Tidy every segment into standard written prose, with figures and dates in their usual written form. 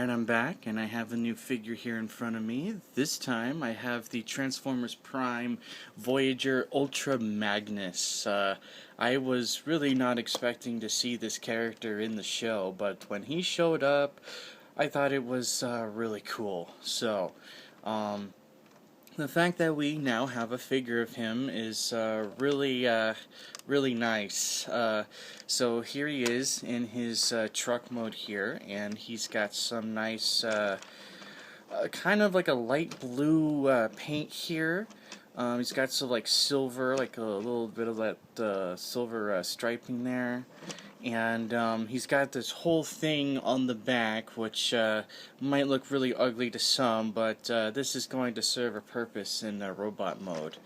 Alright, I'm back, and I have a new figure here in front of me. This time, I have the Transformers Prime Voyager Ultra Magnus. I was really not expecting to see this character in the show, but when he showed up, I thought it was really cool. So, the fact that we now have a figure of him is really nice. So here he is in his truck mode here, and he's got some nice, kind of like a light blue paint here. He's got some like silver, like a little bit of that silver striping there. And he's got this whole thing on the back, which might look really ugly to some, but this is going to serve a purpose in robot mode.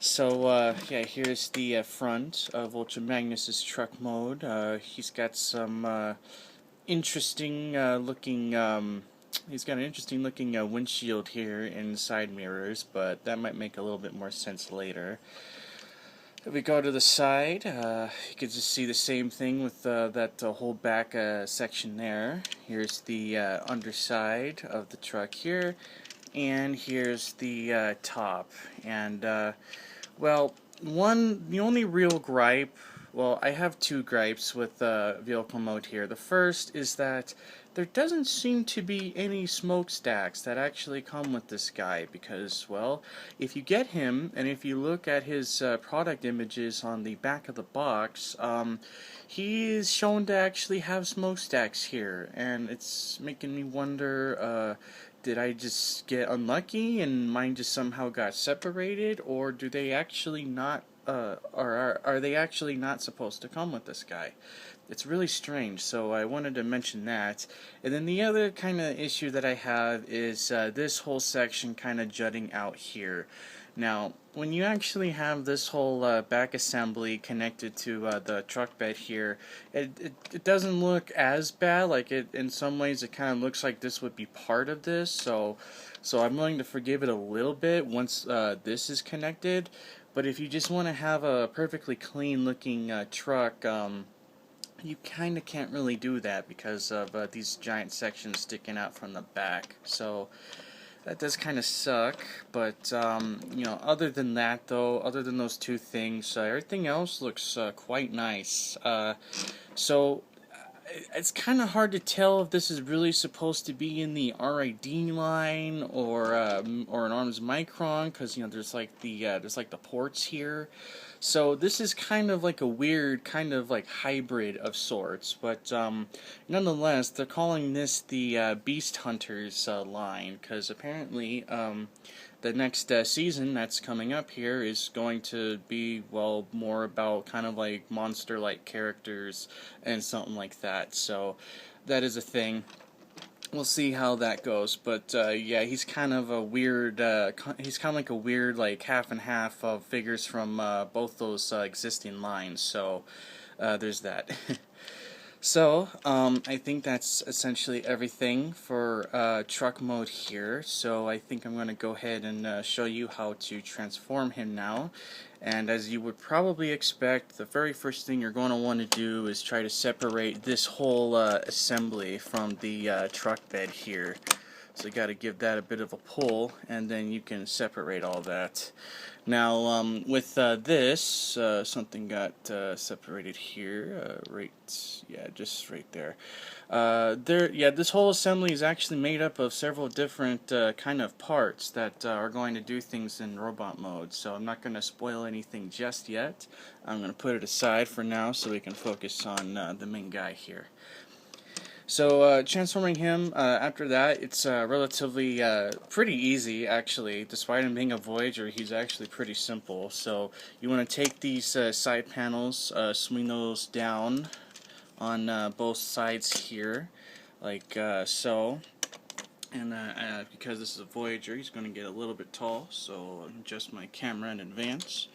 So, yeah, here's the front of Ultra Magnus's truck mode. He's got some interesting looking, he's got an interesting looking windshield here and side mirrors, but that might make a little bit more sense later. If we go to the side, you can just see the same thing with that whole back section there. Here's the underside of the truck here, and here's the top. And, well, the only real gripe, well, I have two gripes with vehicle mode here. The first is that there doesn't seem to be any smokestacks that actually come with this guy because, well, if you get him and if you look at his product images on the back of the box, he is shown to actually have smokestacks here, and it's making me wonder, did I just get unlucky and mine just somehow got separated, or do they actually not, are they actually not supposed to come with this guy? It's really strange, so I wanted to mention that. And then the other kind of issue that I have is this whole section kind of jutting out here. Now, when you actually have this whole back assembly connected to the truck bed here, it doesn't look as bad. Like, in some ways it kind of looks like this would be part of this, so I'm willing to forgive it a little bit once this is connected. But if you just want to have a perfectly clean looking truck, you kind of can't really do that because of these giant sections sticking out from the back. So that does kind of suck, but you know, other than that though, other than those two things, everything else looks quite nice. So it's kind of hard to tell if this is really supposed to be in the RID line or an Arms Micron, because you know there's like the ports here. So this is kind of like a weird kind of like hybrid of sorts, but nonetheless they're calling this the Beast Hunters line, because apparently the next season that's coming up here is going to be, well, more about kind of like monster-like characters and something like that. So that is a thing. We'll see how that goes, but yeah, he's kind of a weird. He's kind of like a weird, like half and half of figures from both those existing lines. So there's that. So, I think that's essentially everything for truck mode here. So I think I'm going to go ahead and show you how to transform him now. And as you would probably expect, the very first thing you're going to want to do is try to separate this whole assembly from the truck bed here. So you got to give that a bit of a pull, and then you can separate all that. Now, with this, something got separated here, just right there. This whole assembly is actually made up of several different kind of parts that are going to do things in robot mode. So I'm not going to spoil anything just yet. I'm going to put it aside for now so we can focus on the main guy here. So transforming him after that, it's relatively pretty easy actually. Despite him being a Voyager, he's actually pretty simple. So you want to take these side panels, swing those down on both sides here, like so. And because this is a Voyager, he's going to get a little bit tall, so I'll adjust my camera in advance.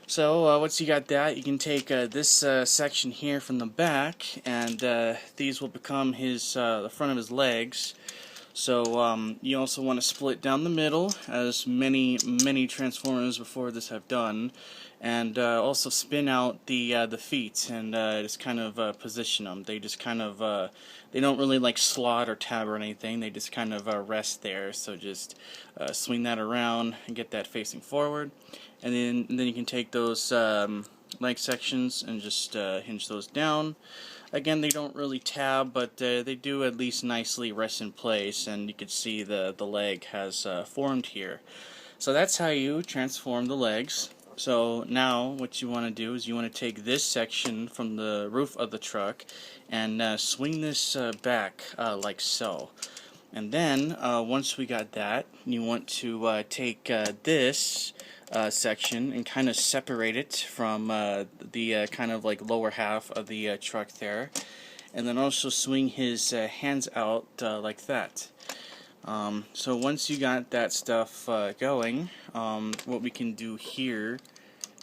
So once you got that, you can take this section here from the back, and these will become his the front of his legs. So you also want to split down the middle, as many Transformers before this have done, and also spin out the feet and just kind of position them. They just kind of they don't really like slot or tab or anything. They just kind of rest there. So just swing that around and get that facing forward, and then you can take those leg sections and just hinge those down. Again, they don't really tab, but they do at least nicely rest in place, and you can see the leg has formed here. So that's how you transform the legs. So now what you want to do is you want to take this section from the roof of the truck and swing this back like so. And then once we got that, you want to take this section and kind of separate it from the kind of like lower half of the truck there, and then also swing his hands out like that. So once you got that stuff going, what we can do here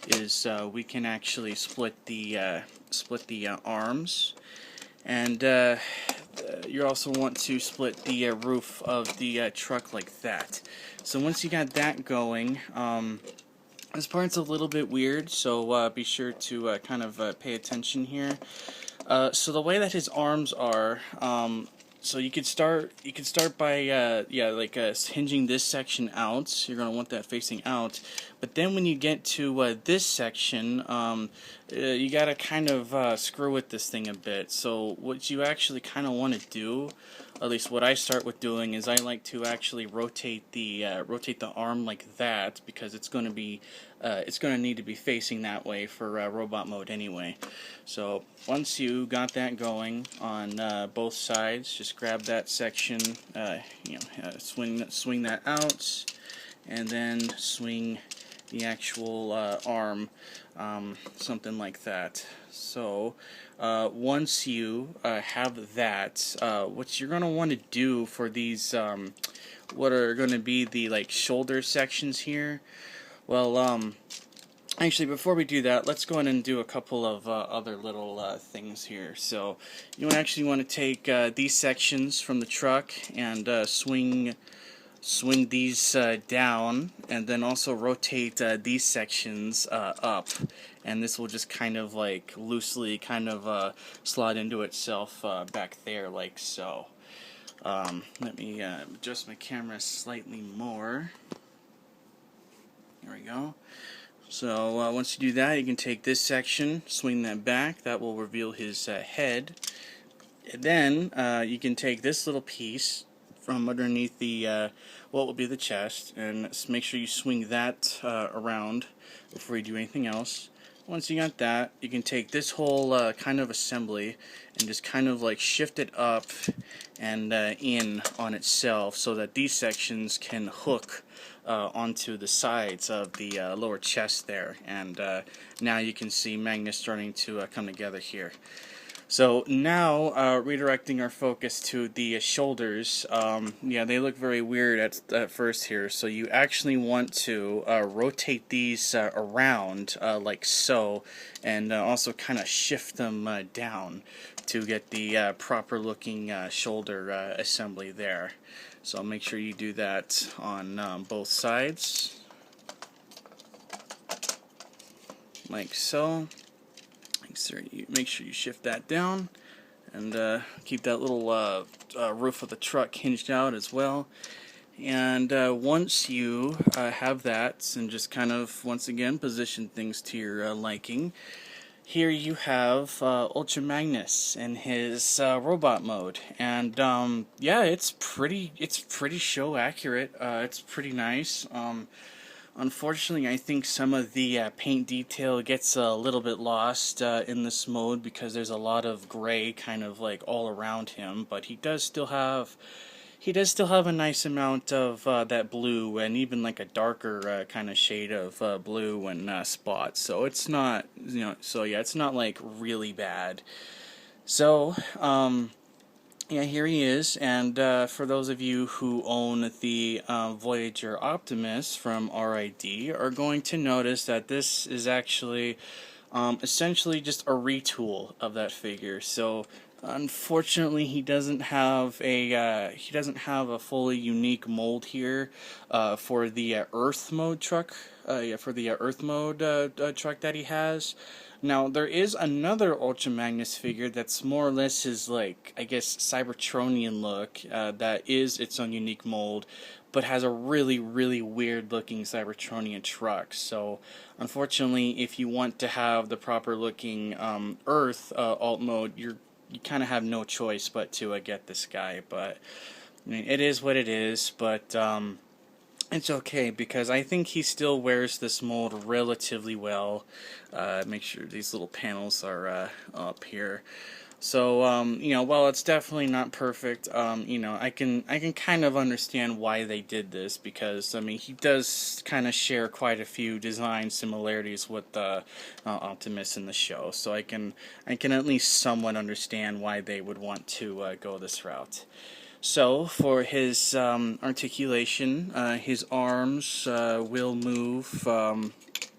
is we can actually split the arms, and you also want to split the roof of the truck like that. So once you got that going, this part's a little bit weird, so be sure to kind of pay attention here. So the way that his arms are, so you could start by hinging this section out. You're gonna want that facing out, but then when you get to this section, you gotta kind of screw with this thing a bit. So what you actually kind of want to do, at least what I start with doing, is I like to actually rotate the arm like that, because it's going to need to be facing that way for robot mode anyway. So once you got that going on both sides, just grab that section, swing that out, and then swing the actual arm, something like that. So once you have that, what you're going to want to do for these, what are going to be the like shoulder sections here, well, actually before we do that, let's go ahead and do a couple of other little things here. So you actually want to take these sections from the truck and swing these down, and then also rotate these sections up, and this will just kind of like loosely kind of slide into itself back there like so. Let me adjust my camera slightly more. There we go. So once you do that, you can take this section, swing that back. That will reveal his head. And then you can take this little piece from underneath the what will be the chest, and make sure you swing that around before you do anything else. Once you got that, you can take this whole kind of assembly and just kind of like shift it up and in on itself, so that these sections can hook onto the sides of the lower chest there. And now you can see Magnus starting to come together here. So now, redirecting our focus to the shoulders, yeah, they look very weird at first here, so you actually want to rotate these around like so, and also kind of shift them down to get the proper looking shoulder assembly there. So make sure you do that on both sides, like so. Make sure you shift that down, and keep that little roof of the truck hinged out as well. And once you have that, and just kind of once again position things to your liking, here you have Ultra Magnus in his robot mode, and yeah, it's pretty show accurate. It's pretty nice. Unfortunately, I think some of the paint detail gets a little bit lost in this mode, because there's a lot of gray kind of like all around him, but he does still have a nice amount of that blue, and even like a darker kind of shade of blue and spots. So it's not, so yeah, it's not like really bad. So yeah, here he is, and for those of you who own the Voyager Optimus from RID are going to notice that this is actually essentially just a retool of that figure. So Unfortunately, he doesn't have a fully unique mold here for the Earth mode truck. Yeah, for the Earth mode truck that he has. Now there is another Ultra Magnus figure that's more or less his, like, I guess, Cybertronian look. That is its own unique mold, but has a really, really weird looking Cybertronian truck. So, unfortunately, if you want to have the proper looking Earth alt mode, you kind of have no choice but to get this guy. But I mean, it is what it is. But it's okay because I think he still wears this mold relatively well. Make sure these little panels are up here. So while it's definitely not perfect, I can kind of understand why they did this, because I mean, he does kind of share quite a few design similarities with Optimus in the show. So I can at least somewhat understand why they would want to go this route. So for his articulation, his arms will move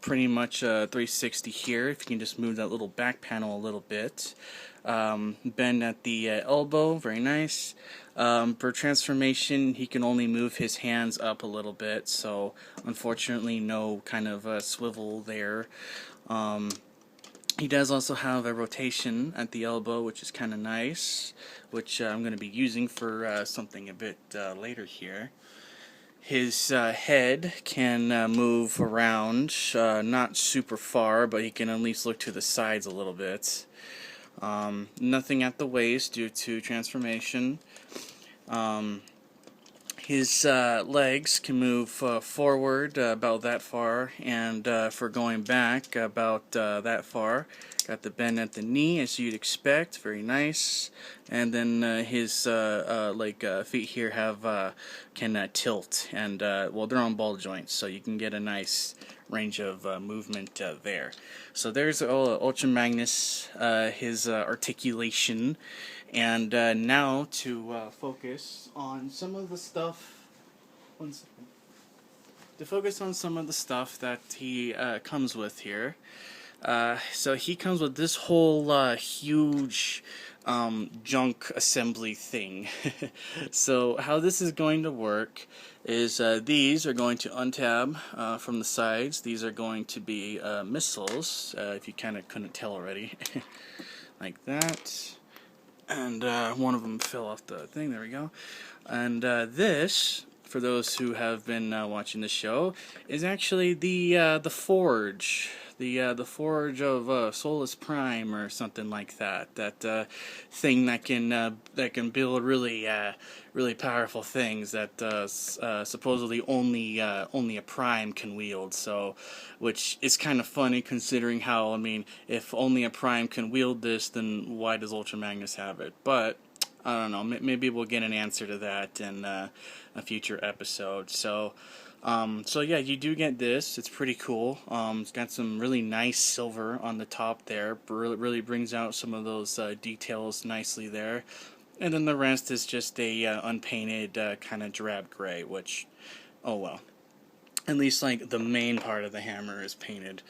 pretty much 360 here. If you can just move that little back panel a little bit. Bend at the elbow, very nice. For transformation, he can only move his hands up a little bit, so unfortunately no kind of swivel there. He does also have a rotation at the elbow, which is kind of nice, which I'm going to be using for something a bit later here. His head can move around, not super far, but he can at least look to the sides a little bit. Nothing at the waist due to transformation. His legs can move forward about that far, and for going back about that far. Got the bend at the knee, as you'd expect, very nice. And then his feet here can tilt, and well, they're on ball joints, so you can get a nice range of movement there. So there's Ultra Magnus, his articulation. And now to focus on some of the stuff. To focus on some of the stuff that he comes with here. So he comes with this whole huge junk assembly thing. So how this is going to work is these are going to untab from the sides. These are going to be missiles, if you kind of couldn't tell already. Like that. And one of them fell off the thing. There we go. And this, for those who have been watching the show, is actually the forge, the forge of Solus Prime or something like that. That thing that can build really powerful things that supposedly only a Prime can wield. So, which is kind of funny considering how, I mean, if only a Prime can wield this, then why does Ultra Magnus have it? But I don't know. Maybe we'll get an answer to that in a future episode. So yeah, you do get this. It's pretty cool. It's got some really nice silver on the top there. Really brings out some of those details nicely there. And then the rest is just a unpainted kind of drab gray, which, oh well. At least, like, the main part of the hammer is painted.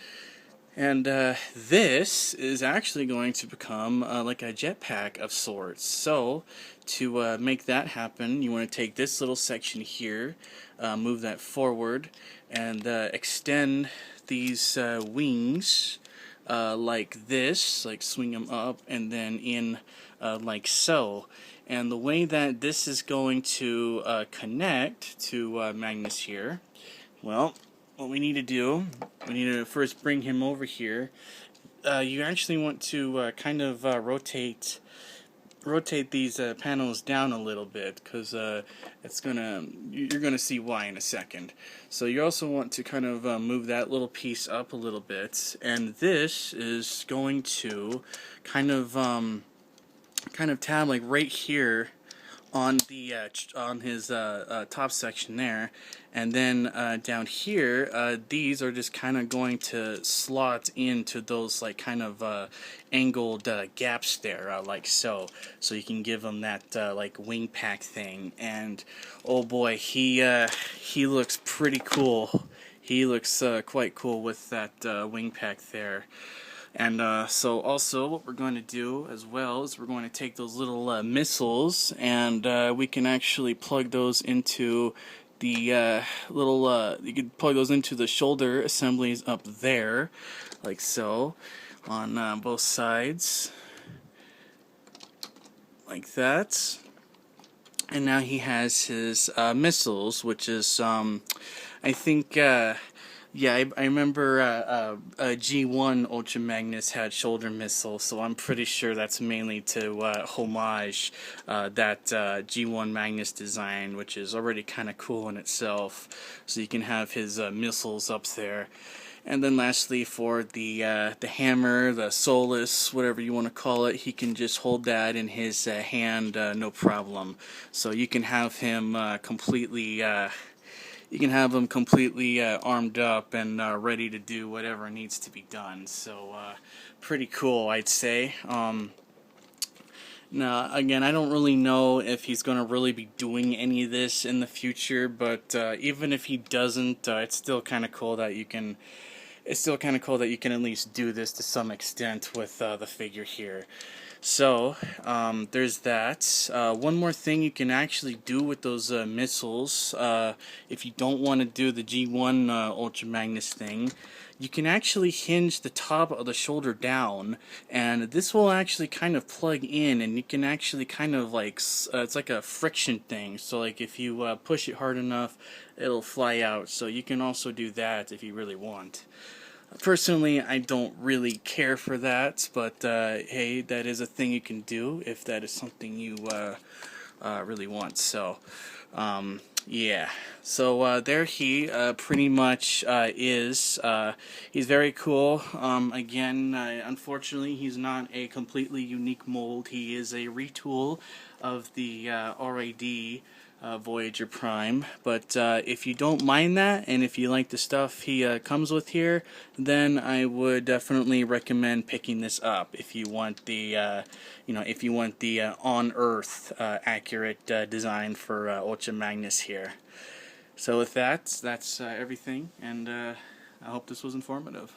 And this is actually going to become like a jetpack of sorts. So, to make that happen, you want to take this little section here, move that forward, and extend these wings like this, like swing them up and then in like so. And the way that this is going to connect to Magnus here, well, what we need to do, we need to first bring him over here. You actually want to kind of rotate these panels down a little bit, because you're gonna see why in a second. So you also want to kind of move that little piece up a little bit, and this is going to kind of tab like right here on the on his top section there, and then down here, these are just kind of going to slot into those like kind of angled gaps there, like so. So you can give him that like wing pack thing, and oh boy, he looks pretty cool. He looks quite cool with that wing pack there. And so also what we're going to do as well is we're going to take those little missiles, and we can actually plug those into the you could plug those into the shoulder assemblies up there, like so, on both sides, like that. And now he has his missiles, which is, I think, yeah, I remember G1 Ultra Magnus had shoulder missiles, so I'm pretty sure that's mainly to homage that G1 Magnus design, which is already kind of cool in itself. So you can have his missiles up there. And then lastly, for the hammer, the Solus, whatever you want to call it, he can just hold that in his hand, no problem. So you can have him completely armed up and ready to do whatever needs to be done. So pretty cool, I'd say. Now, again, I don't really know if he's going to really be doing any of this in the future, but even if he doesn't, it's still kind of cool that you can. It's still kind of cool that you can at least do this to some extent with the figure here. So, there's that. One more thing you can actually do with those missiles, if you don't want to do the G1 Ultra Magnus thing, you can actually hinge the top of the shoulder down, and this will actually kind of plug in, and you can actually kind of like, it's like a friction thing, so like if you push it hard enough, it'll fly out. So you can also do that if you really want. Personally, I don't really care for that, but hey, that is a thing you can do if that is something you really want. So, yeah. So there he pretty much is. He's very cool. Again, unfortunately, he's not a completely unique mold. He is a retool of the RAD Voyager Prime, but if you don't mind that, and if you like the stuff he comes with here, then I would definitely recommend picking this up if you want the, if you want the on Earth accurate design for Ultra Magnus here. So with that, that's everything, and I hope this was informative.